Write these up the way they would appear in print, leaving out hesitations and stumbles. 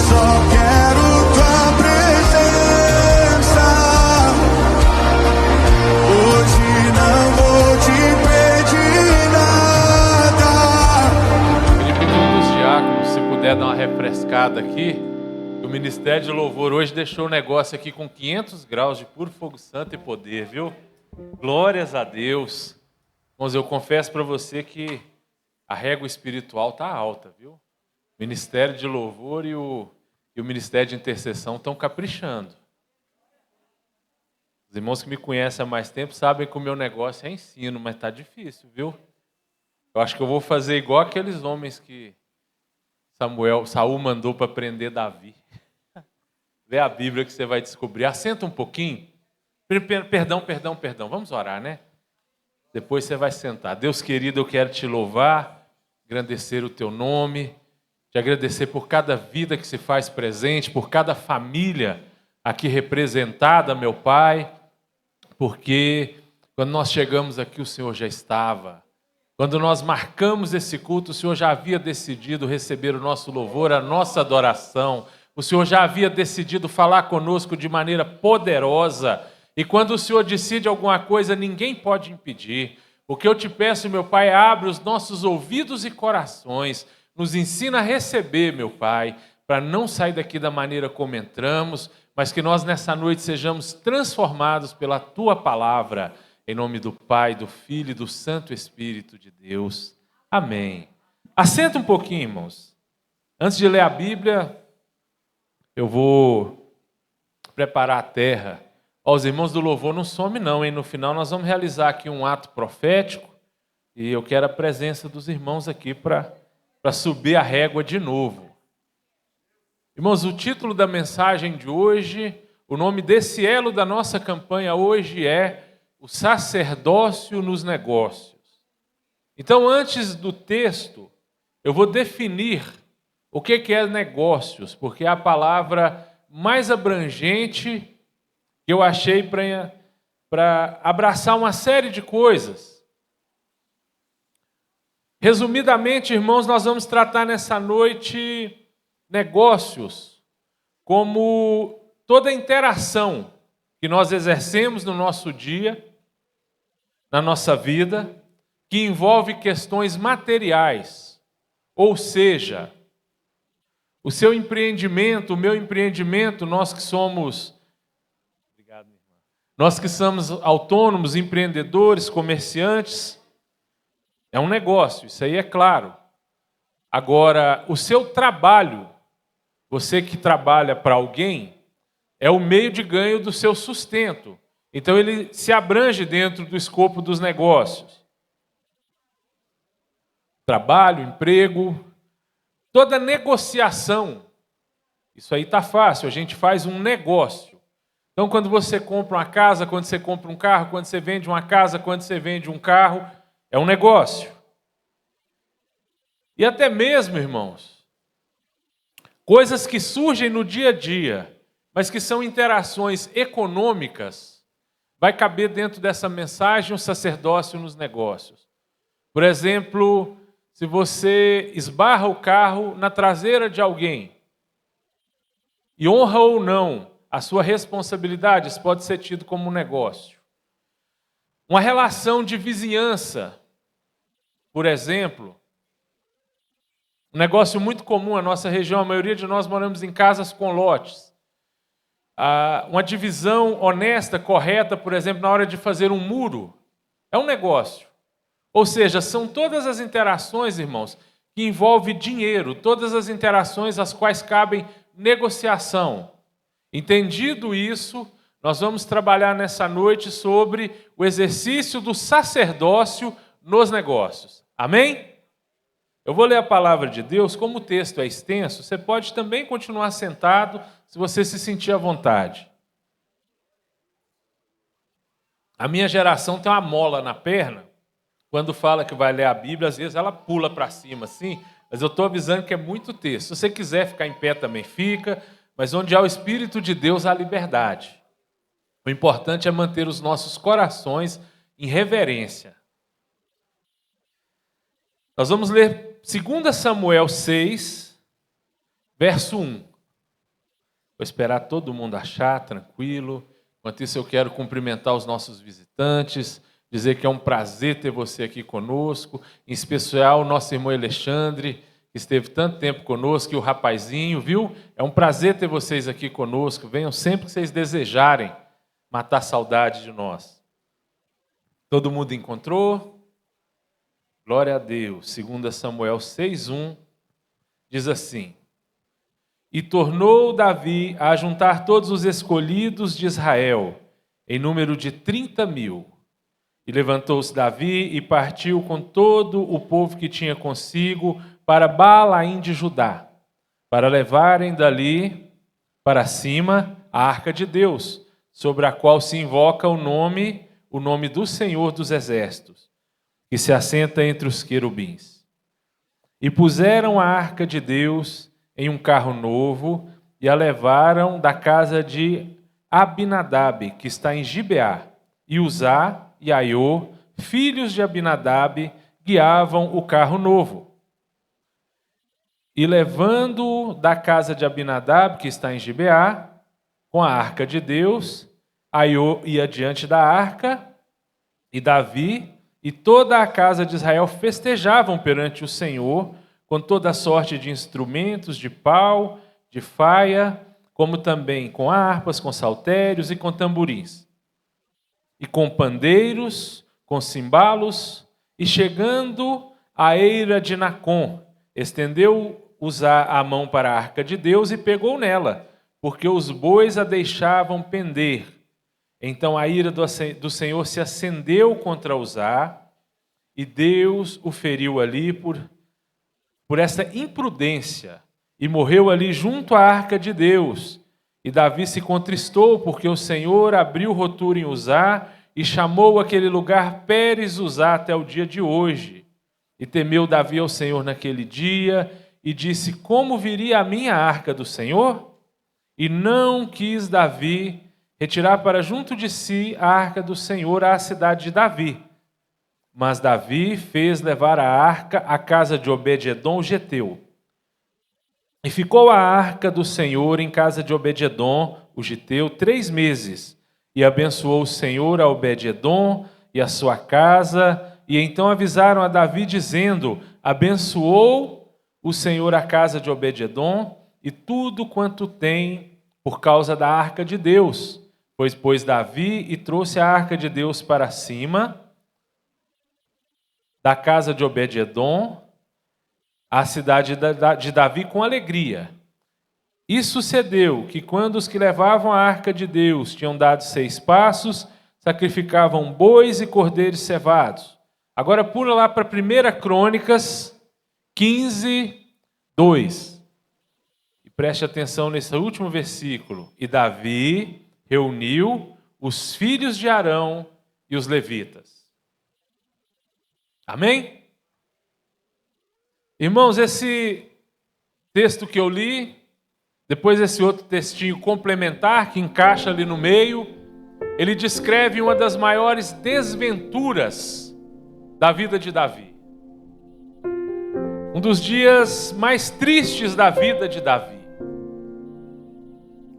só quero tua presença. Hoje não vou te pedir nada. Queria pedir um dos diáconos, se puder dar uma refrescada aqui. O Ministério de Louvor hoje deixou o negócio aqui com 500 graus de puro fogo santo e poder, viu? Glórias a Deus. Irmãos, eu confesso para você que a régua espiritual está alta, viu? O Ministério de Louvor e o Ministério de Intercessão estão caprichando. Os irmãos que me conhecem há mais tempo sabem que o meu negócio é ensino, mas está difícil, viu? Eu acho que eu vou fazer igual aqueles homens que Saul mandou para prender Davi. Lê a Bíblia que você vai descobrir. Assenta um pouquinho. Perdão. Vamos orar, né? Depois você vai sentar. Deus querido, eu quero te louvar, engrandecer o teu nome, te agradecer por cada vida que se faz presente, por cada família aqui representada, meu Pai, porque quando nós chegamos aqui o Senhor já estava. Quando nós marcamos esse culto, o Senhor já havia decidido receber o nosso louvor, a nossa adoração. O Senhor já havia decidido falar conosco de maneira poderosa. E quando o Senhor decide alguma coisa, ninguém pode impedir. O que eu te peço, meu Pai, abre os nossos ouvidos e corações. Nos ensina a receber, meu Pai, para não sair daqui da maneira como entramos, mas que nós nessa noite sejamos transformados pela Tua palavra. Em nome do Pai, do Filho e do Santo Espírito de Deus. Amém. Assenta um pouquinho, irmãos. Antes de ler a Bíblia, eu vou preparar a terra. Ó, os irmãos do louvor não some não, hein? No final nós vamos realizar aqui um ato profético e eu quero a presença dos irmãos aqui para subir a régua de novo. Irmãos, o título da mensagem de hoje, o nome desse elo da nossa campanha hoje é o sacerdócio nos negócios. Então, antes do texto, eu vou definir o que é negócios, porque é a palavra mais abrangente que eu achei para abraçar uma série de coisas. Resumidamente, irmãos, nós vamos tratar nessa noite negócios como toda interação que nós exercemos no nosso dia, na nossa vida, que envolve questões materiais, ou seja, o seu empreendimento, o meu empreendimento, nós que somos autônomos, empreendedores, comerciantes, é um negócio, isso aí é claro. Agora, o seu trabalho, você que trabalha para alguém, é o meio de ganho do seu sustento. Então, ele se abrange dentro do escopo dos negócios. Trabalho, emprego, toda negociação, isso aí está fácil, a gente faz um negócio. Então, quando você compra uma casa, quando você compra um carro, quando você vende uma casa, quando você vende um carro, é um negócio. E até mesmo, irmãos, coisas que surgem no dia a dia, mas que são interações econômicas, vai caber dentro dessa mensagem o sacerdócio nos negócios. Por exemplo, se você esbarra o carro na traseira de alguém, e honra ou não a sua responsabilidade, isso pode ser tido como um negócio. Uma relação de vizinhança, por exemplo, um negócio muito comum na nossa região, a maioria de nós moramos em casas com lotes. Uma divisão honesta, correta, por exemplo, na hora de fazer um muro, é um negócio. Ou seja, são todas as interações, irmãos, que envolvem dinheiro, todas as interações às quais cabem negociação. Entendido isso, nós vamos trabalhar nessa noite sobre o exercício do sacerdócio nos negócios. Amém? Eu vou ler a palavra de Deus, como o texto é extenso, você pode também continuar sentado se você se sentir à vontade. A minha geração tem uma mola na perna, quando fala que vai ler a Bíblia, às vezes ela pula para cima assim, mas eu estou avisando que é muito texto. Se você quiser ficar em pé também fica, mas onde há o Espírito de Deus há liberdade. O importante é manter os nossos corações em reverência. Nós vamos ler 2 Samuel 6, verso 1. Vou esperar todo mundo achar, tranquilo. Enquanto isso, eu quero cumprimentar os nossos visitantes, dizer que é um prazer ter você aqui conosco, em especial o nosso irmão Alexandre, que esteve tanto tempo conosco, e o rapazinho, viu? É um prazer ter vocês aqui conosco. Venham sempre que vocês desejarem matar saudade de nós. Todo mundo encontrou? Glória a Deus. 2 Samuel 6:1 diz assim: E tornou Davi a juntar todos os escolhidos de Israel, em número de 30.000. E levantou-se Davi e partiu com todo o povo que tinha consigo para Baalaim de Judá, para levarem dali para cima a arca de Deus, sobre a qual se invoca o nome do Senhor dos Exércitos, que se assenta entre os querubins. E puseram a arca de Deus em um carro novo e a levaram da casa de Abinadab, que está em Gibeá. E Uzá e Aiô, filhos de Abinadab, guiavam o carro novo. E levando da casa de Abinadab, que está em Gibeá, com a arca de Deus, Aiô ia diante da arca, e Davi e toda a casa de Israel festejavam perante o Senhor, com toda sorte de instrumentos de pau, de faia, como também com harpas, com saltérios e com tamborins, e com pandeiros, com cimbalos, e chegando à eira de Nacon, estendeu Uzá a mão para a arca de Deus e pegou nela, porque os bois a deixavam pender. Então a ira do Senhor se acendeu contra Uzá, e Deus o feriu ali por essa imprudência, e morreu ali junto à arca de Deus. E Davi se contristou, porque o Senhor abriu rotura em Uzá, e chamou aquele lugar Pérez Uzá até o dia de hoje. E temeu Davi ao Senhor naquele dia, e disse: como viria a mim a arca do Senhor? E não quis Davi retirar para junto de si a arca do Senhor à cidade de Davi. Mas Davi fez levar a arca à casa de Obed-edom, o geteu. E ficou a arca do Senhor em casa de Obed-edom, o geteu, 3 meses. E abençoou o Senhor a Obed-edom e a sua casa. E então avisaram a Davi, dizendo: abençoou o Senhor a casa de Obed-edom e tudo quanto tem por causa da arca de Deus. Pois Davi e trouxe a arca de Deus para cima da casa de Obed-edom, a cidade de Davi, com alegria. E sucedeu que, quando os que levavam a arca de Deus tinham dado 6 passos, sacrificavam bois e cordeiros cevados. Agora pula lá para 1 Crônicas 15:2. E preste atenção nesse último versículo. E Davi reuniu os filhos de Arão e os levitas. Amém? Irmãos, esse texto que eu li, depois esse outro textinho complementar que encaixa ali no meio, ele descreve uma das maiores desventuras da vida de Davi. Um dos dias mais tristes da vida de Davi.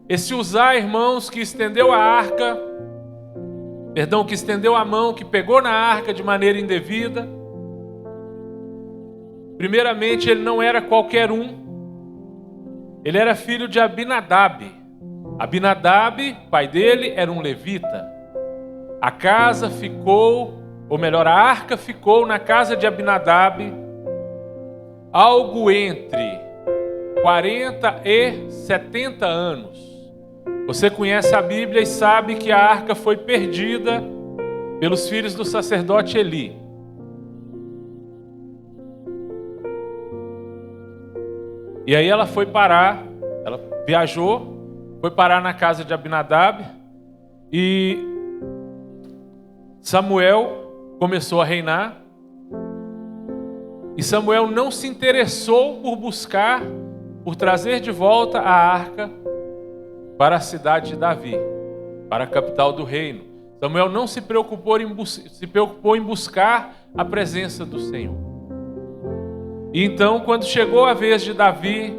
Esse Uzá, irmãos, que estendeu a mão, que pegou na arca de maneira indevida. Primeiramente, ele não era qualquer um. Ele era filho de Abinadab. Abinadab, pai dele, era um levita. A arca ficou na casa de Abinadab algo entre 40 e 70 anos. Você conhece a Bíblia e sabe que a arca foi perdida pelos filhos do sacerdote Eli. E aí ela viajou, foi parar na casa de Abinadab, e Samuel começou a reinar. E Samuel não se interessou por trazer de volta a arca para a cidade de Davi, para a capital do reino. Samuel não se preocupou em buscar a presença do Senhor. E então, quando chegou a vez de Davi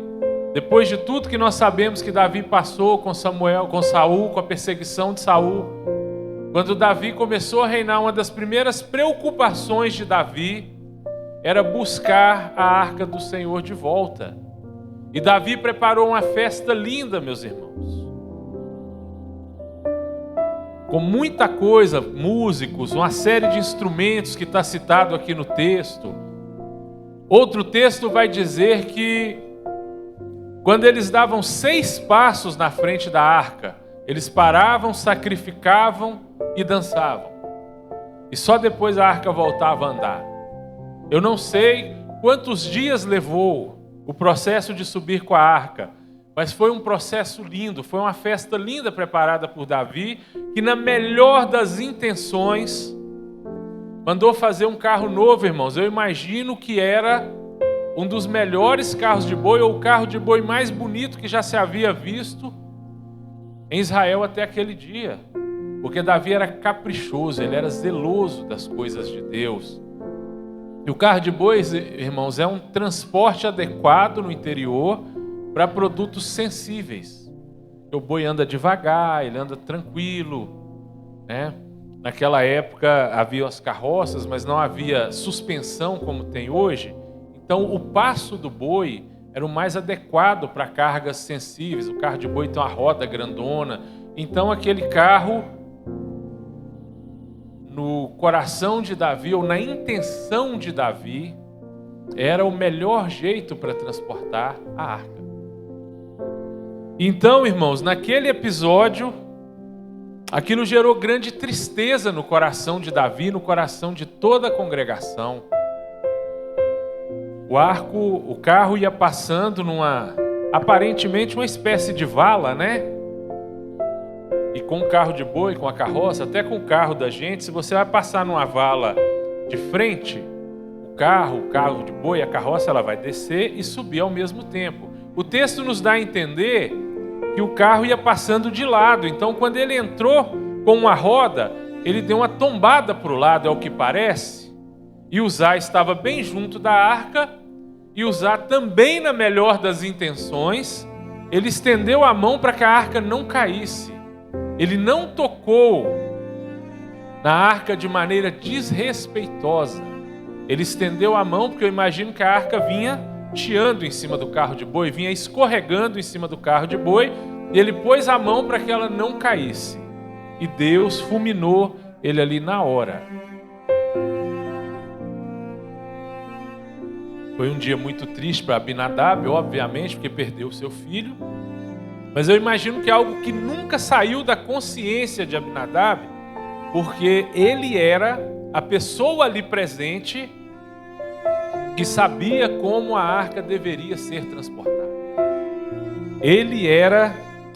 Depois de tudo que nós sabemos que Davi passou com Saul, com a perseguição de Saul, quando Davi começou a reinar, uma das primeiras preocupações de Davi era buscar a arca do Senhor de volta. E Davi preparou uma festa linda, meus irmãos. Com muita coisa, músicos, uma série de instrumentos que está citado aqui no texto. Outro texto vai dizer que quando eles davam 6 passos na frente da arca, eles paravam, sacrificavam e dançavam. E só depois a arca voltava a andar. Eu não sei quantos dias levou o processo de subir com a arca, mas foi um processo lindo, foi uma festa linda preparada por Davi, que na melhor das intenções mandou fazer um carro novo, irmãos. Eu imagino que era um dos melhores carros de boi, ou o carro de boi mais bonito que já se havia visto em Israel até aquele dia. Porque Davi era caprichoso, ele era zeloso das coisas de Deus. E o carro de bois, irmãos, é um transporte adequado no interior para produtos sensíveis. O boi anda devagar, ele anda tranquilo, né? Naquela época havia as carroças, mas não havia suspensão como tem hoje. Então o passo do boi era o mais adequado para cargas sensíveis. O carro de boi tem uma roda grandona. Então aquele carro, no coração de Davi, ou na intenção de Davi, era o melhor jeito para transportar a arca. Então, irmãos, naquele episódio, aquilo gerou grande tristeza no coração de Davi, no coração de toda a congregação. O carro ia passando aparentemente uma espécie de vala, né? E com o carro de boi, com a carroça, até com o carro da gente, se você vai passar numa vala de frente, o carro de boi, a carroça, ela vai descer e subir ao mesmo tempo. O texto nos dá a entender que o carro ia passando de lado. Então, quando ele entrou com uma roda, ele deu uma tombada para o lado, é o que parece. E Uzá estava bem junto da arca, e Uzá também, na melhor das intenções, ele estendeu a mão para que a arca não caísse. Ele não tocou na arca de maneira desrespeitosa. Ele estendeu a mão, porque eu imagino que a arca vinha chiando em cima do carro de boi, vinha escorregando em cima do carro de boi, e ele pôs a mão para que ela não caísse. E Deus fulminou ele ali na hora. Foi um dia muito triste para Abinadab, obviamente, porque perdeu seu filho. Mas eu imagino que é algo que nunca saiu da consciência de Abinadab, porque ele era a pessoa ali presente que sabia como a arca deveria ser transportada. Ele era,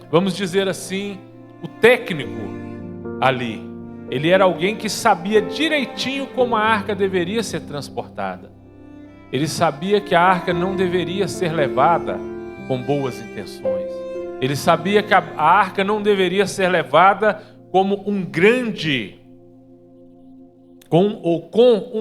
vamos dizer assim, o técnico ali. Ele era alguém que sabia direitinho como a arca deveria ser transportada. Ele sabia que a arca não deveria ser levada com boas intenções. Ele sabia que a arca não deveria ser levada como com um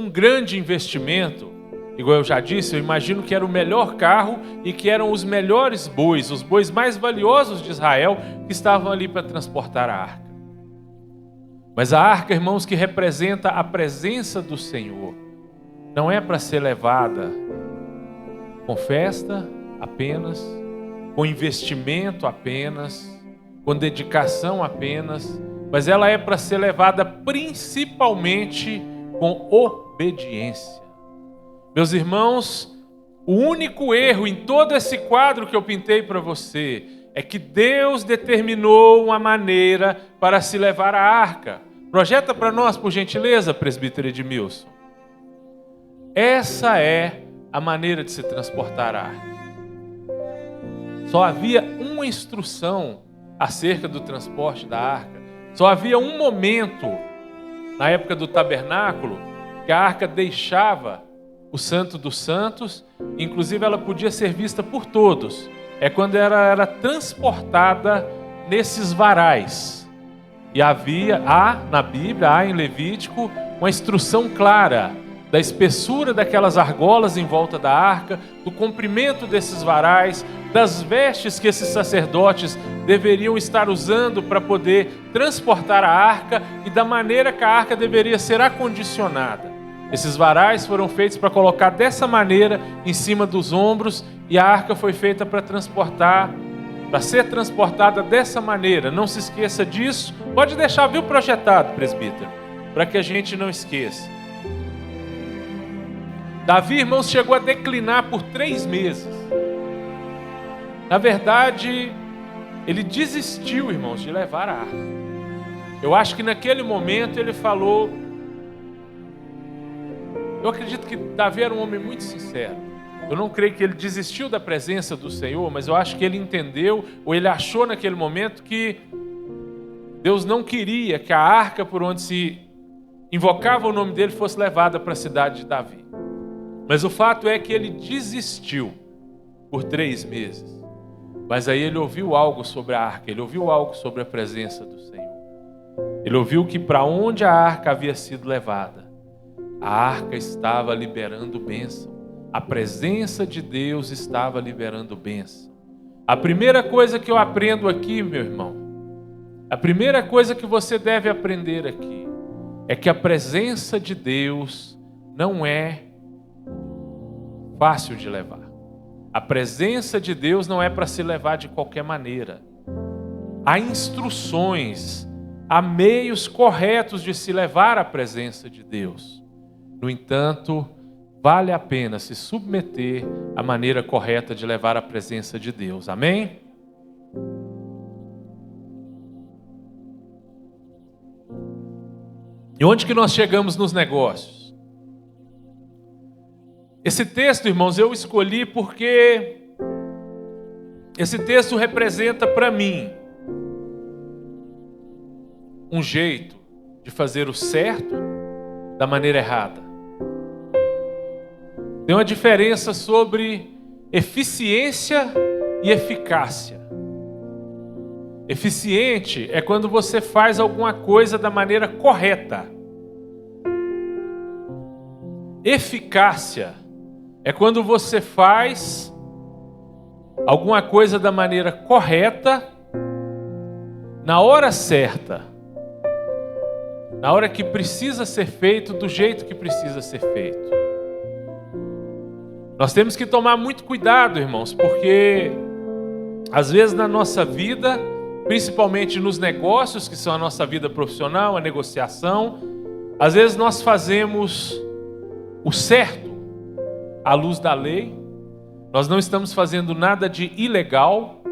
grande investimento. Igual eu já disse, eu imagino que era o melhor carro e que eram os melhores bois, os bois mais valiosos de Israel, que estavam ali para transportar a arca. Mas a arca, irmãos, que representa a presença do Senhor, não é para ser levada com festa apenas, com investimento apenas, com dedicação apenas, mas ela é para ser levada principalmente com obediência. Meus irmãos, o único erro em todo esse quadro que eu pintei para você é que Deus determinou uma maneira para se levar a arca. Projeta para nós, por gentileza, presbítero Edmilson. Essa é a maneira de se transportar a arca. Só havia uma instrução acerca do transporte da arca. Só havia um momento, na época do tabernáculo, que a arca deixava o Santo dos Santos, inclusive ela podia ser vista por todos. É quando ela era transportada nesses varais. E há na Bíblia, há em Levítico, uma instrução clara da espessura daquelas argolas em volta da arca, do comprimento desses varais, das vestes que esses sacerdotes deveriam estar usando para poder transportar a arca e da maneira que a arca deveria ser acondicionada. Esses varais foram feitos para colocar dessa maneira em cima dos ombros e a arca foi feita para ser transportada dessa maneira. Não se esqueça disso. Pode deixar, viu, projetado, presbítero, para que a gente não esqueça. Davi, irmãos, chegou a declinar por 3 meses. Na verdade, ele desistiu, irmãos, de levar a arca. Eu acho que naquele momento ele falou... Eu acredito que Davi era um homem muito sincero. Eu não creio que ele desistiu da presença do Senhor, mas eu acho que ele entendeu, ou ele achou naquele momento que Deus não queria que a arca por onde se invocava o nome dele fosse levada para a cidade de Davi. Mas o fato é que ele desistiu por 3 meses. Mas aí ele ouviu algo sobre a arca, ele ouviu algo sobre a presença do Senhor. Ele ouviu que para onde a arca havia sido levada, a arca estava liberando bênção. A presença de Deus estava liberando bênção. A primeira coisa que eu aprendo aqui, meu irmão, a primeira coisa que você deve aprender aqui é que a presença de Deus não é fácil de levar. A presença de Deus não é para se levar de qualquer maneira. Há instruções, há meios corretos de se levar à presença de Deus. No entanto, vale a pena se submeter à maneira correta de levar a presença de Deus. Amém? E onde que nós chegamos nos negócios? Esse texto, irmãos, eu escolhi porque esse texto representa para mim um jeito de fazer o certo da maneira errada. Tem uma diferença sobre eficiência e eficácia. Eficiente é quando você faz alguma coisa da maneira correta. Eficácia é quando você faz alguma coisa da maneira correta, na hora certa, na hora que precisa ser feito, do jeito que precisa ser feito. Nós temos que tomar muito cuidado, irmãos, porque às vezes na nossa vida, principalmente nos negócios, que são a nossa vida profissional, a negociação, às vezes nós fazemos o certo à luz da lei, nós não estamos fazendo nada de ilegal,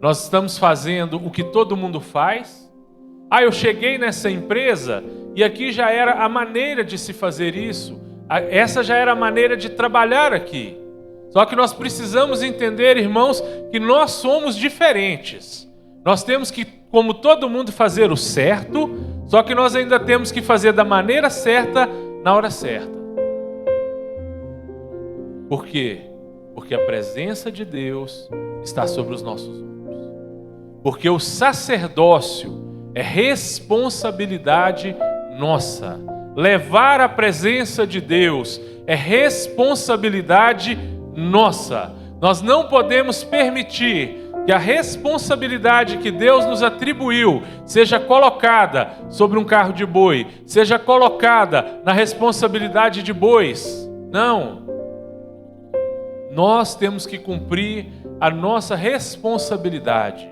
nós estamos fazendo o que todo mundo faz. Eu cheguei nessa empresa e aqui já era a maneira de se fazer isso, essa já era a maneira de trabalhar aqui. Só que nós precisamos entender, irmãos, que nós somos diferentes. Nós temos que, como todo mundo, fazer o certo, só que nós ainda temos que fazer da maneira certa, na hora certa. Por quê? Porque a presença de Deus está sobre os nossos ombros. Porque o sacerdócio é responsabilidade nossa. Levar a presença de Deus é responsabilidade nossa. Nós não podemos permitir que a responsabilidade que Deus nos atribuiu seja colocada sobre um carro de boi, seja colocada na responsabilidade de bois. Não. Nós temos que cumprir a nossa responsabilidade.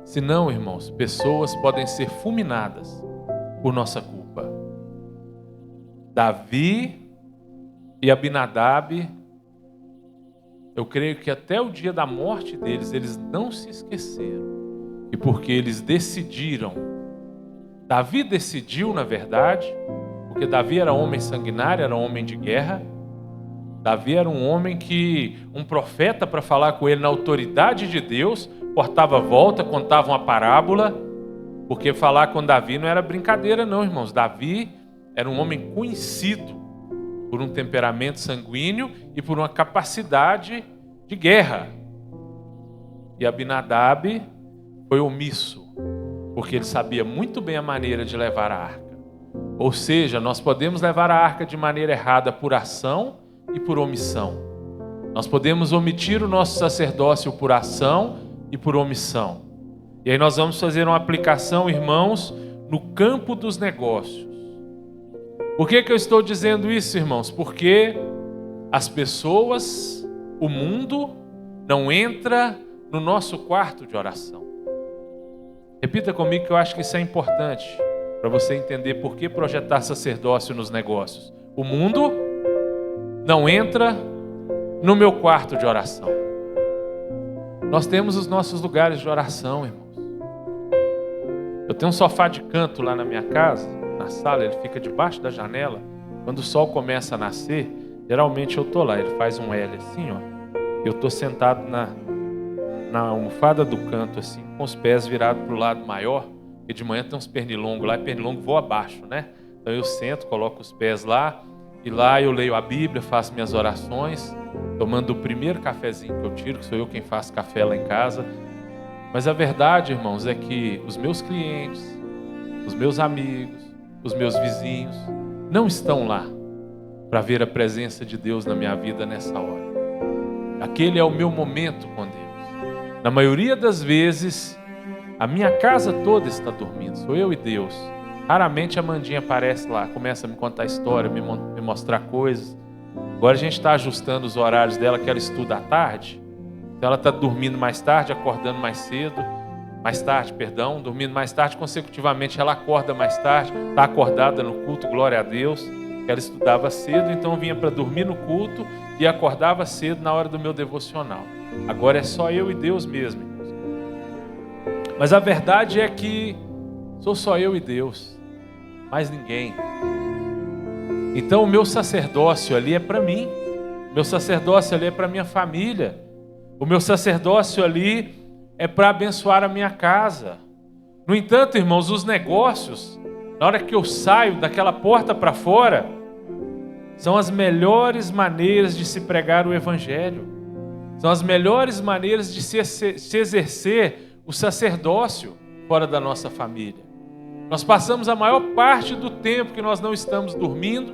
Senão, irmãos, pessoas podem ser fulminadas por nossa culpa. Davi e Abinadab, eu creio que até o dia da morte deles, eles não se esqueceram. E porque eles decidiram, Davi decidiu, na verdade, porque Davi era homem sanguinário, era homem de guerra. Davi era um homem que, um profeta para falar com ele na autoridade de Deus, cortava a volta, contava uma parábola, porque falar com Davi não era brincadeira não, irmãos. Davi era um homem conhecido por um temperamento sanguíneo e por uma capacidade de guerra. E Abinadab foi omisso, porque ele sabia muito bem a maneira de levar a arca. Ou seja, nós podemos levar a arca de maneira errada por ação e por omissão. Nós podemos omitir o nosso sacerdócio por ação e por omissão. E aí nós vamos fazer uma aplicação, irmãos, no campo dos negócios. Por que eu estou dizendo isso, irmãos? Porque as pessoas, o mundo, não entra no nosso quarto de oração. Repita comigo que eu acho que isso é importante para você entender por que projetar sacerdócio nos negócios. O mundo não entra no meu quarto de oração. Nós temos os nossos lugares de oração, irmãos. Eu tenho um sofá de canto lá na minha casa, na sala, ele fica debaixo da janela. Quando o sol começa a nascer, geralmente eu tô lá, ele faz um L assim, ó. Eu tô sentado na almofada do canto, assim, com os pés virados para o lado maior, porque de manhã tem uns pernilongos lá, e pernilongo voa abaixo, né? Então eu sento, coloco os pés lá, e lá eu leio a Bíblia, faço minhas orações, tomando o primeiro cafezinho que eu tiro, que sou eu quem faço café lá em casa. Mas a verdade, irmãos, é que os meus clientes, os meus amigos, os meus vizinhos, não estão lá para ver a presença de Deus na minha vida nessa hora. Aquele é o meu momento com Deus. Na maioria das vezes, a minha casa toda está dormindo, sou eu e Deus. Raramente a Mandinha aparece lá, começa a me contar história, me mostrar coisas. Agora a gente está ajustando os horários dela, que ela estuda à tarde. Então ela está dormindo mais tarde, acordando dormindo mais tarde, consecutivamente ela acorda mais tarde, está acordada no culto, glória a Deus. Ela estudava cedo, então vinha para dormir no culto e acordava cedo na hora do meu devocional. Agora é só eu e Deus mesmo, irmãos. Mas a verdade é que sou só eu e Deus, mais ninguém. Então o meu sacerdócio ali é para mim, o meu sacerdócio ali é para minha família, o meu sacerdócio ali é para abençoar a minha casa. No entanto, irmãos, os negócios, na hora que eu saio daquela porta para fora, são as melhores maneiras de se pregar o Evangelho. São as melhores maneiras de se exercer o sacerdócio fora da nossa família. Nós passamos a maior parte do tempo que nós não estamos dormindo,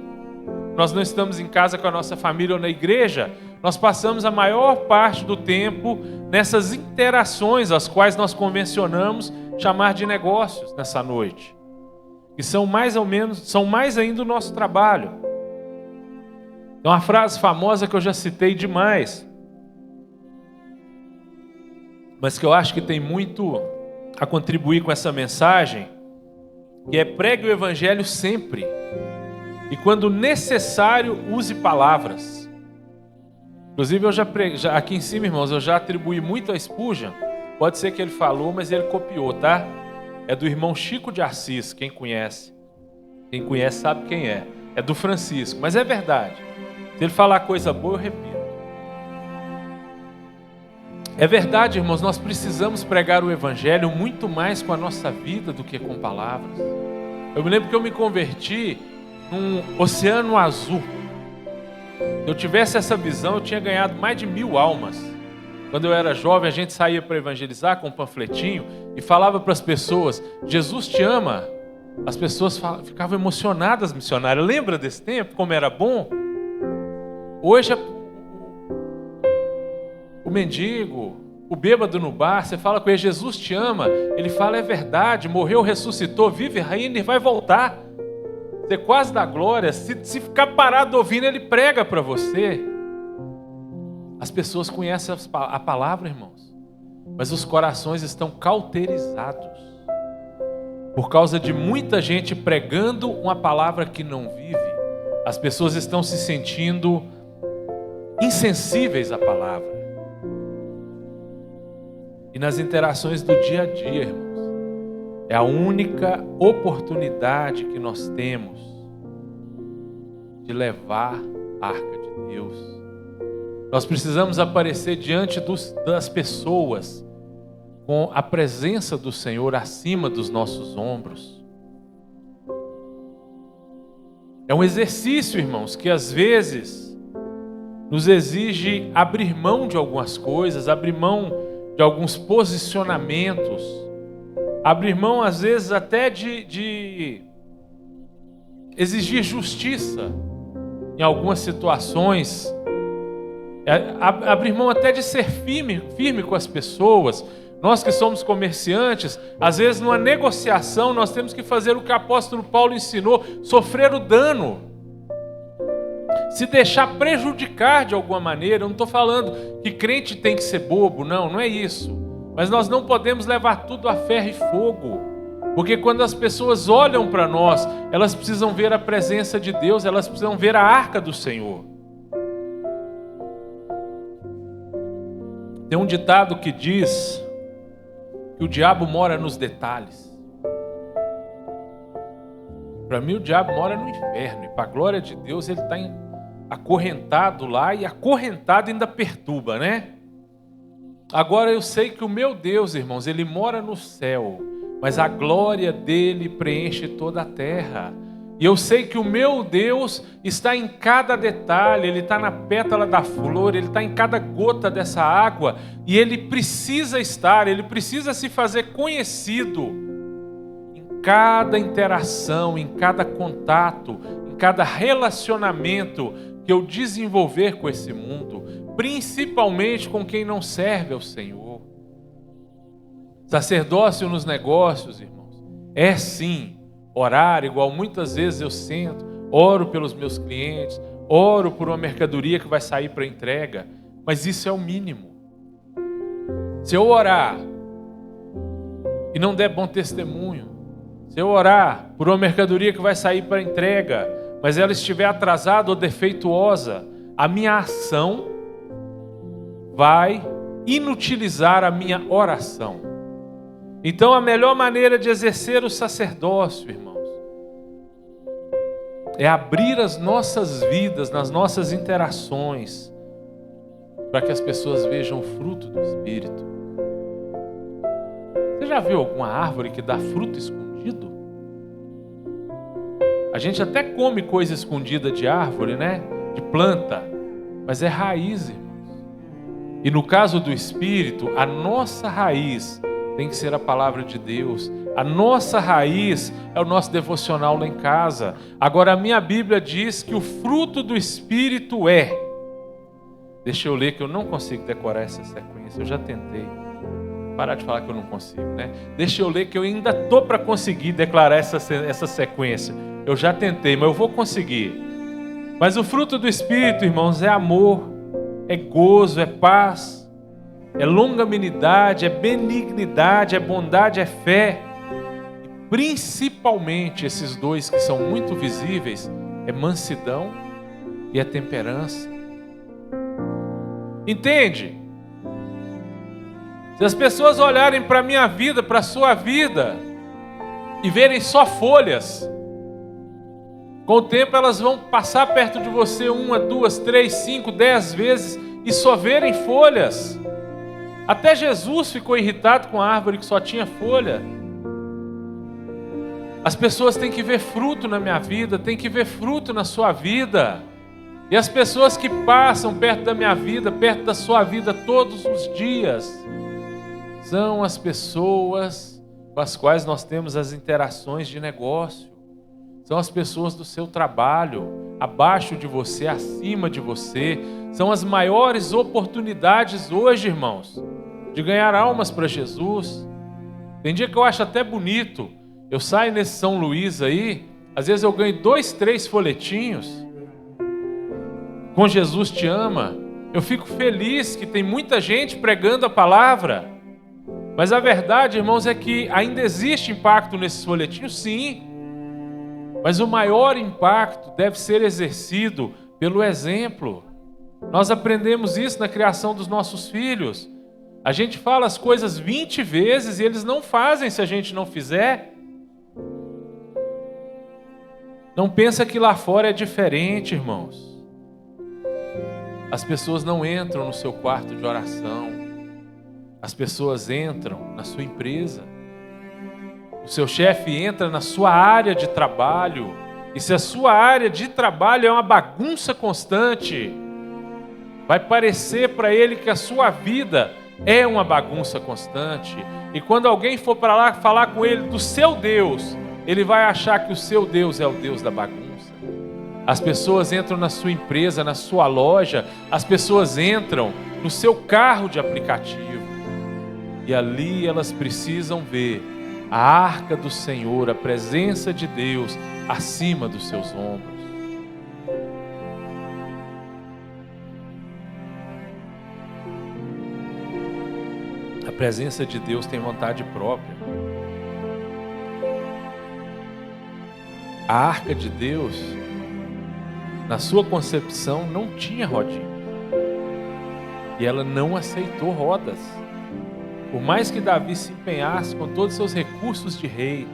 nós não estamos em casa com a nossa família ou na igreja, nós passamos a maior parte do tempo nessas interações, as quais nós convencionamos chamar de negócios nessa noite. Que são mais ainda o nosso trabalho. É uma frase famosa que eu já citei demais, mas que eu acho que tem muito a contribuir com essa mensagem, que é: pregue o Evangelho sempre, e quando necessário, use palavras. Inclusive, aqui em cima, irmãos, eu já atribuí muito a Spurgeon. Pode ser que ele falou, mas ele copiou, tá? É do irmão Chico de Assis, quem conhece. Quem conhece sabe quem é. É do Francisco, mas é verdade. Se ele falar coisa boa, eu repito. É verdade, irmãos, nós precisamos pregar o Evangelho muito mais com a nossa vida do que com palavras. Eu me lembro que eu me converti num oceano azul. Se eu tivesse essa visão, eu tinha ganhado mais de 1000 almas. Quando eu era jovem, a gente saía para evangelizar com um panfletinho e falava para as pessoas: Jesus te ama. As pessoas ficavam emocionadas, missionárias. Lembra desse tempo, como era bom? Hoje, o mendigo, o bêbado no bar, você fala com ele: Jesus te ama. Ele fala: é verdade, morreu, ressuscitou, vive ainda e vai voltar. Você quase dá glória. Se ficar parado ouvindo, ele prega para você. As pessoas conhecem a palavra, irmãos, mas os corações estão cauterizados por causa de muita gente pregando uma palavra que não vive. As pessoas estão se sentindo insensíveis à palavra. E nas interações do dia a dia, irmãos, é a única oportunidade que nós temos de levar a arca de Deus. Nós precisamos aparecer diante das pessoas com a presença do Senhor acima dos nossos ombros. É um exercício, irmãos, que às vezes nos exige abrir mão de algumas coisas, abrir mão de alguns posicionamentos, abrir mão às vezes até de exigir justiça em algumas situações, abrir mão até de ser firme com as pessoas. Nós que somos comerciantes, às vezes numa negociação nós temos que fazer o que o apóstolo Paulo ensinou, sofrer o dano, se deixar prejudicar de alguma maneira. Eu não estou falando que crente tem que ser bobo, não é isso. Mas nós não podemos levar tudo a ferro e fogo, porque quando as pessoas olham para nós, elas precisam ver a presença de Deus, elas precisam ver a arca do Senhor. Tem um ditado que diz que o diabo mora nos detalhes. Para mim, o diabo mora no inferno, e para a glória de Deus ele está acorrentado lá, e acorrentado ainda perturba, né? Agora eu sei que o meu Deus, irmãos, ele mora no céu, mas a glória dele preenche toda a terra. E eu sei que o meu Deus está em cada detalhe, ele está na pétala da flor, ele está em cada gota dessa água, e ele precisa estar, ele precisa se fazer conhecido em cada interação, em cada contato, em cada relacionamento que eu desenvolver com esse mundo, principalmente com quem não serve ao Senhor. Sacerdócio nos negócios, irmãos, é sim orar, igual muitas vezes eu sento, oro pelos meus clientes, oro por uma mercadoria que vai sair para entrega, mas isso é o mínimo. Se eu orar e não der bom testemunho, se eu orar por uma mercadoria que vai sair para entrega, mas ela estiver atrasada ou defeituosa, a minha ação vai inutilizar a minha oração. Então a melhor maneira de exercer o sacerdócio, irmãos, é abrir as nossas vidas nas nossas interações, para que as pessoas vejam o fruto do Espírito. Você já viu alguma árvore que dá fruto escondido? A gente até come coisa escondida de árvore, né? De planta, mas é raiz, irmãos. E no caso do Espírito, a nossa raiz tem que ser a palavra de Deus. A nossa raiz é o nosso devocional lá em casa. Agora a minha Bíblia diz que o fruto do Espírito é... Deixa eu ler que eu não consigo decorar essa sequência. Eu já tentei. Parar de falar que eu não consigo, né? Deixa eu ler que eu ainda estou para conseguir declarar essa sequência. Eu já tentei, mas eu vou conseguir. Mas o fruto do Espírito, irmãos, é amor, é gozo, é paz, é longanimidade, é benignidade, é bondade, é fé. E principalmente esses dois que são muito visíveis, é mansidão e é temperança. Entende? Se as pessoas olharem para a minha vida, para a sua vida, e verem só folhas, com o tempo elas vão passar perto de você 1, 2, 3, 5, 10 vezes e só verem folhas. Até Jesus ficou irritado com a árvore que só tinha folha. As pessoas têm que ver fruto na minha vida, têm que ver fruto na sua vida. E as pessoas que passam perto da minha vida, perto da sua vida todos os dias, são as pessoas com as quais nós temos as interações de negócio. São as pessoas do seu trabalho, abaixo de você, acima de você. São as maiores oportunidades hoje, irmãos, de ganhar almas para Jesus. Tem dia que eu acho até bonito. Eu saio nesse São Luís aí, às vezes eu ganho 2, 3 folhetinhos. Com Jesus te ama. Eu fico feliz que tem muita gente pregando a palavra. Mas a verdade, irmãos, é que ainda existe impacto nesses folhetinhos, sim. Mas o maior impacto deve ser exercido pelo exemplo. Nós aprendemos isso na criação dos nossos filhos. A gente fala as coisas 20 vezes e eles não fazem se a gente não fizer. Não pensa que lá fora é diferente, irmãos. As pessoas não entram no seu quarto de oração. As pessoas entram na sua empresa. O seu chefe entra na sua área de trabalho. E se a sua área de trabalho é uma bagunça constante, vai parecer para ele que a sua vida é uma bagunça constante. E quando alguém for para lá falar com ele do seu Deus, ele vai achar que o seu Deus é o Deus da bagunça. As pessoas entram na sua empresa, na sua loja, as pessoas entram no seu carro de aplicativo. E ali elas precisam ver a arca do Senhor, a presença de Deus acima dos seus ombros. A presença de Deus tem vontade própria. A arca de Deus, na sua concepção, não tinha rodinha. E ela não aceitou rodas. Por mais que Davi se empenhasse com todos os seus recursos de rei,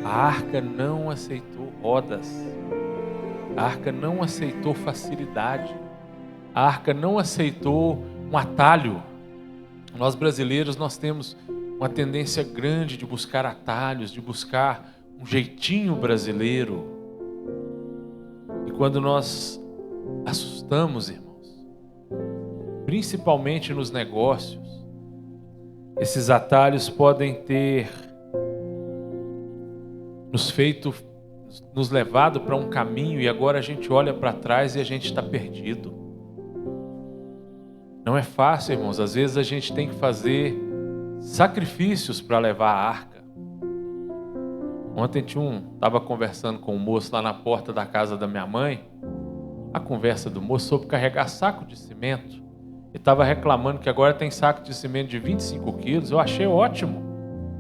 a arca não aceitou rodas. A arca não aceitou facilidade. A arca não aceitou um atalho. Nós brasileiros, nós temos uma tendência grande de buscar atalhos, de buscar um jeitinho brasileiro. E quando nós assustamos, irmãos, principalmente nos negócios, esses atalhos podem ter nos levado para um caminho e agora a gente olha para trás e a gente está perdido. Não é fácil, irmãos. Às vezes a gente tem que fazer sacrifícios para levar a arca. Ontem estava conversando com um moço lá na porta da casa da minha mãe. A conversa do moço sobre carregar saco de cimento. Ele estava reclamando que agora tem saco de cimento de 25 quilos. Eu achei ótimo.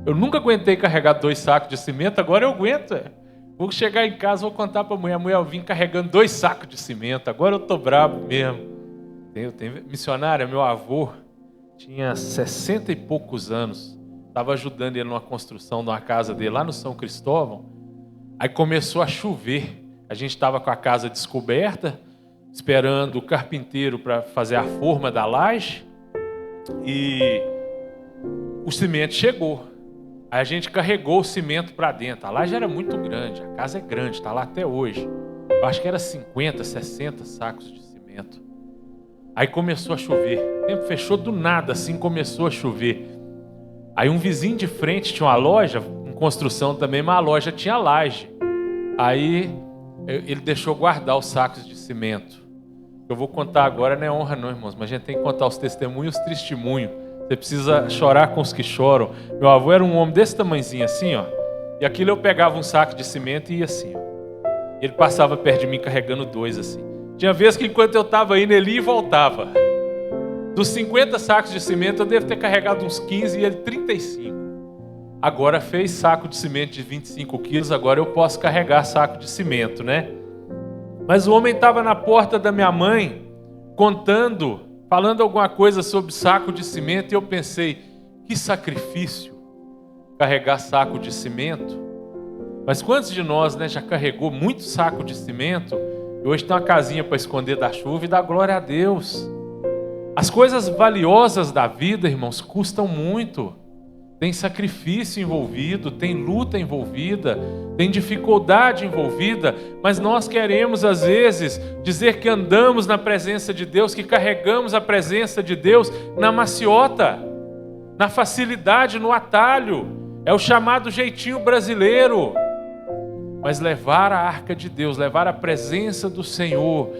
Eu nunca aguentei carregar 2 sacos de cimento, agora eu aguento. Vou chegar em casa, vou contar para a mulher. Mulher, eu vim carregando 2 sacos de cimento, agora eu estou bravo mesmo. Tem missionária, meu avô tinha 60 e poucos anos. Estava ajudando ele numa construção de uma casa dele lá no São Cristóvão. Aí começou a chover. A gente estava com a casa descoberta, esperando o carpinteiro para fazer a forma da laje. E o cimento chegou. Aí a gente carregou o cimento para dentro. A laje era muito grande, a casa é grande, está lá até hoje. Eu acho que era 50, 60 sacos de cimento. Aí começou a chover. O tempo fechou do nada, assim começou a chover. Aí um vizinho de frente tinha uma loja, em construção também, mas a loja tinha laje. Aí ele deixou guardar os sacos de cimento. Eu vou contar agora, não é honra não, irmãos, mas a gente tem que contar os testemunhos e os testemunhos. Você precisa chorar com os que choram. Meu avô era um homem desse tamanhozinho assim, ó. E aquilo eu pegava um saco de cimento e ia assim, ó. Ele passava perto de mim carregando 2 assim. Tinha vezes que enquanto eu estava indo, ele ia e voltava. Dos 50 sacos de cimento, eu devo ter carregado uns 15 e ele 35. Agora fez saco de cimento de 25 quilos, agora eu posso carregar saco de cimento, né? Mas o homem estava na porta da minha mãe, contando, falando alguma coisa sobre saco de cimento, e eu pensei, que sacrifício carregar saco de cimento. Mas quantos de nós, né, já carregou muito saco de cimento, e hoje tem uma casinha para esconder da chuva e dá glória a Deus. As coisas valiosas da vida, irmãos, custam muito. Tem sacrifício envolvido, tem luta envolvida, tem dificuldade envolvida, mas nós queremos às vezes dizer que andamos na presença de Deus, que carregamos a presença de Deus na maciota, na facilidade, no atalho. É o chamado jeitinho brasileiro. Mas levar a arca de Deus, levar a presença do Senhor,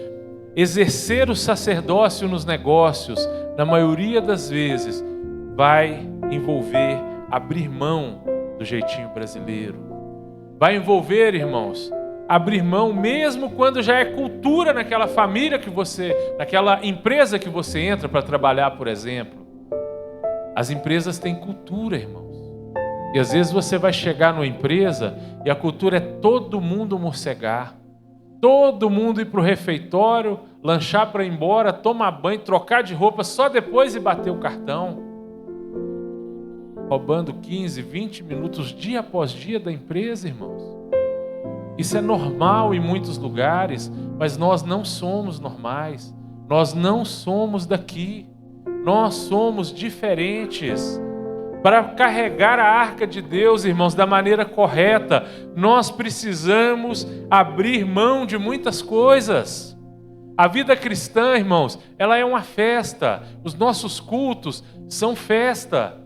exercer o sacerdócio nos negócios, na maioria das vezes, vai envolver abrir mão do jeitinho brasileiro. Vai envolver, irmãos, abrir mão mesmo quando já é cultura naquela família que você, naquela empresa que você entra para trabalhar, por exemplo. As empresas têm cultura, irmãos. E às vezes você vai chegar numa empresa e a cultura é todo mundo morcegar. Todo mundo ir para o refeitório, lanchar para ir embora, tomar banho, trocar de roupa, só depois ir bater o cartão. Roubando 15, 20 minutos dia após dia da empresa, irmãos. Isso é normal em muitos lugares, mas nós não somos normais. Nós não somos daqui. Nós somos diferentes. Para carregar a arca de Deus, irmãos, da maneira correta, nós precisamos abrir mão de muitas coisas. A vida cristã, irmãos, ela é uma festa. Os nossos cultos são festa.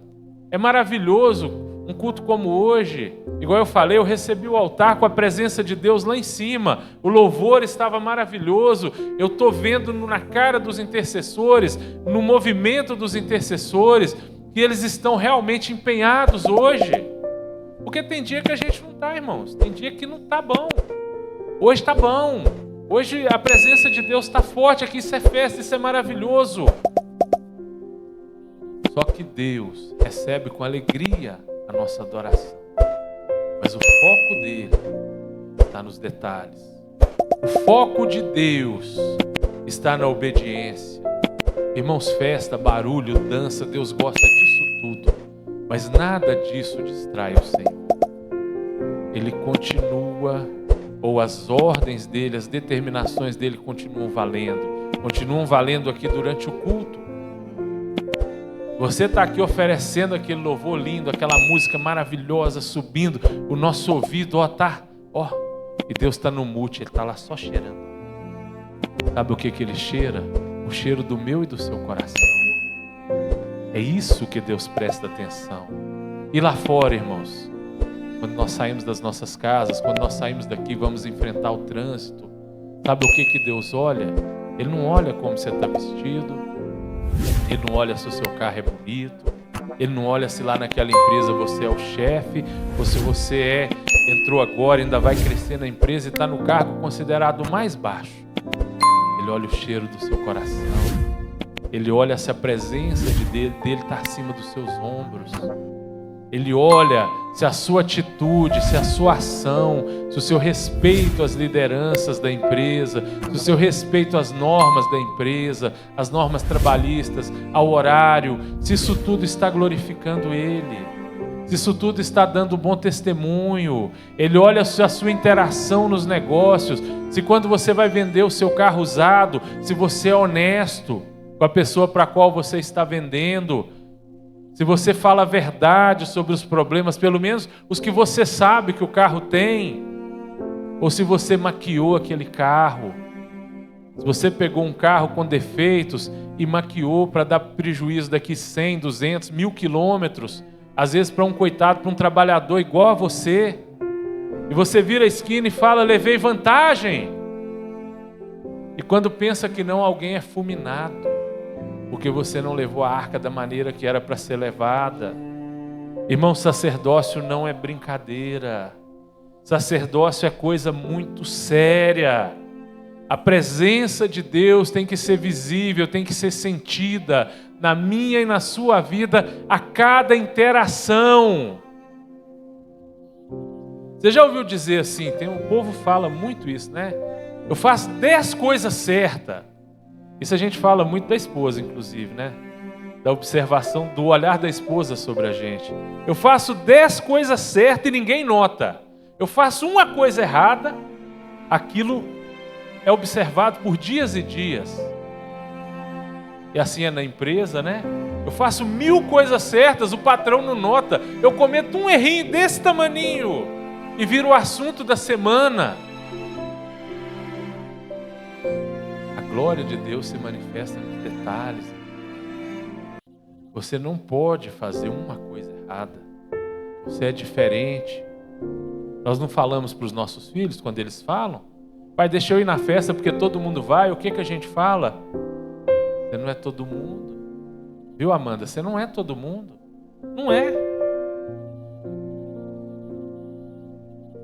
É maravilhoso. Um culto como hoje, igual eu falei, eu recebi o altar com a presença de Deus lá em cima. O louvor estava maravilhoso. Eu estou vendo na cara dos intercessores, no movimento dos intercessores, que eles estão realmente empenhados hoje. Porque tem dia que a gente não está, irmãos. Tem dia que não está bom. Hoje está bom. Hoje a presença de Deus está forte aqui. Isso é festa, isso é maravilhoso. Só que Deus recebe com alegria a nossa adoração. Mas o foco dele está nos detalhes. O foco de Deus está na obediência. Irmãos, festa, barulho, dança, Deus gosta disso tudo. Mas nada disso distrai o Senhor. Ele continua, ou as ordens dele, as determinações dele continuam valendo aqui durante o culto. Você está aqui oferecendo aquele louvor lindo, aquela música maravilhosa subindo, o nosso ouvido, e Deus está no mute, Ele está lá só cheirando. Sabe o que Ele cheira? O cheiro do meu e do seu coração. É isso que Deus presta atenção. E lá fora, irmãos, quando nós saímos das nossas casas, quando nós saímos daqui, vamos enfrentar o trânsito, sabe o que Deus olha? Ele não olha como você está vestido, Ele não olha se o seu carro é bonito, Ele não olha se lá naquela empresa você é o chefe, ou se você entrou agora, ainda vai crescer na empresa e está no cargo considerado mais baixo. Ele olha o cheiro do seu coração. Ele olha se a presença dele está acima dos seus ombros. Ele olha se a sua atitude, se a sua ação, se o seu respeito às lideranças da empresa, se o seu respeito às normas da empresa, às normas trabalhistas, ao horário, se isso tudo está glorificando Ele, se isso tudo está dando bom testemunho. Ele olha se a sua interação nos negócios, se quando você vai vender o seu carro usado, se você é honesto com a pessoa para a qual você está vendendo, se você fala a verdade sobre os problemas, pelo menos os que você sabe que o carro tem, ou se você maquiou aquele carro, se você pegou um carro com defeitos e maquiou para dar prejuízo daqui 100, 200, 1000 quilômetros, às vezes para um coitado, para um trabalhador igual a você, e você vira a esquina e fala, levei vantagem, e quando pensa que não, alguém é fulminado, porque você não levou a arca da maneira que era para ser levada. Irmão, sacerdócio não é brincadeira. Sacerdócio é coisa muito séria. A presença de Deus tem que ser visível, tem que ser sentida na minha e na sua vida a cada interação. Você já ouviu dizer assim, o povo fala muito isso, né? Eu faço 10 coisas certas. Isso a gente fala muito da esposa, inclusive, né? Da observação, do olhar da esposa sobre a gente. Eu faço 10 coisas certas e ninguém nota. Eu faço uma coisa errada, aquilo é observado por dias e dias. E assim é na empresa, né? Eu faço 1000 coisas certas, o patrão não nota. Eu cometo um errinho desse tamaninho e vira o assunto da semana. A glória de Deus se manifesta nos detalhes. Você não pode fazer uma coisa errada. Você é diferente. Nós não falamos para os nossos filhos quando eles falam: pai, deixa eu ir na festa porque todo mundo vai. O que a gente fala? Você não é todo mundo. Viu, Amanda? Você não é todo mundo. Não é.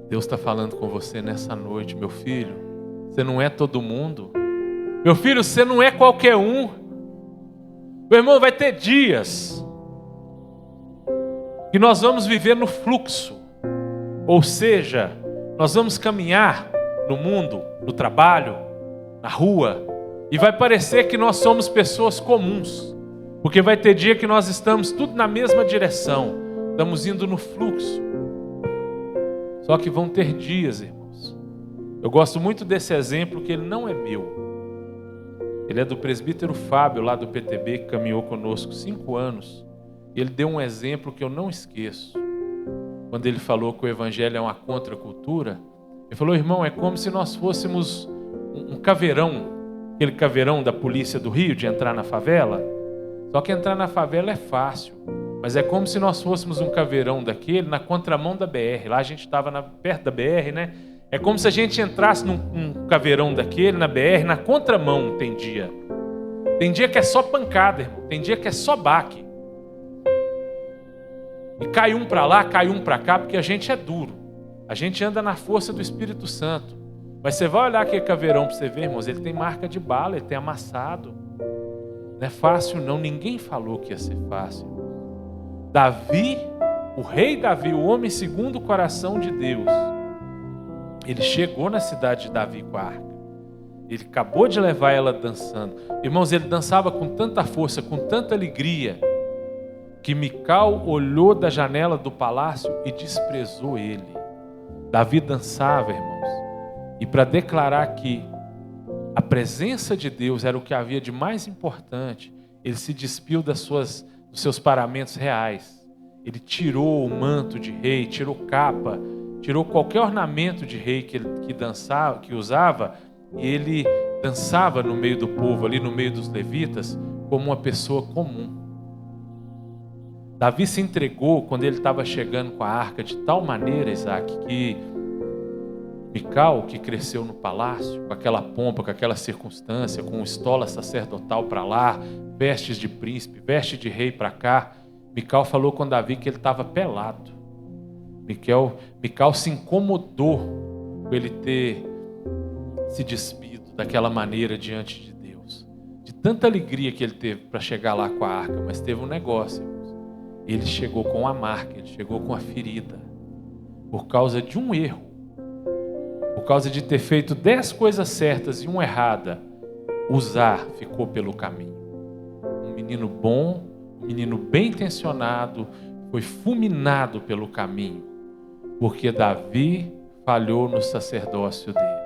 Deus está falando com você nessa noite, meu filho. Você não é todo mundo. Meu filho, você não é qualquer um. Meu irmão, vai ter dias que nós vamos viver no fluxo. Ou seja, nós vamos caminhar no mundo, no trabalho, na rua, e vai parecer que nós somos pessoas comuns. Porque vai ter dia que nós estamos tudo na mesma direção. Estamos indo no fluxo. Só que vão ter dias, irmãos. Eu gosto muito desse exemplo, que ele não é meu. Ele é do presbítero Fábio, lá do PTB, que caminhou conosco 5 anos. E ele deu um exemplo que eu não esqueço. Quando ele falou que o evangelho é uma contracultura, ele falou: irmão, é como se nós fôssemos um caveirão, aquele caveirão da polícia do Rio, de entrar na favela. Só que entrar na favela é fácil. Mas é como se nós fôssemos um caveirão daquele na contramão da BR. Lá a gente estava perto da BR, né? É como se a gente entrasse num caveirão daquele na BR, na contramão, tem dia. Tem dia que é só pancada, irmão. Tem dia que é só baque. E cai um para lá, cai um para cá, porque a gente é duro. A gente anda na força do Espírito Santo. Mas você vai olhar aquele caveirão para você ver, irmãos, ele tem marca de bala, ele tem amassado. Não é fácil não, ninguém falou que ia ser fácil. Davi, o rei Davi, o homem segundo o coração de Deus, ele chegou na cidade de Davi com a arca. Ele acabou de levar ela dançando. Irmãos, ele dançava com tanta força, com tanta alegria, que Mical olhou da janela do palácio e desprezou ele. Davi dançava, irmãos, e para declarar que a presença de Deus era o que havia de mais importante, ele se despiu dos seus paramentos reais. Ele tirou o manto de rei, tirou capa, tirou qualquer ornamento de rei que dançava, que usava, e ele dançava no meio do povo, ali no meio dos levitas, como uma pessoa comum. Davi se entregou quando ele estava chegando com a arca de tal maneira, Isaac, que Mical, que cresceu no palácio, com aquela pompa, com aquela circunstância, com estola sacerdotal para lá, vestes de príncipe, veste de rei para cá, Mical falou com Davi que ele estava pelado. Mical se incomodou com ele ter se despido daquela maneira diante de Deus. De tanta alegria que ele teve para chegar lá com a arca, mas teve um negócio, irmãos. Ele chegou com a marca, ele chegou com a ferida, por causa de um erro. Por causa de ter feito 10 coisas certas e uma errada, Uzá ficou pelo caminho. Um menino bom, um menino bem intencionado, foi fulminado pelo caminho, porque Davi falhou no sacerdócio dele.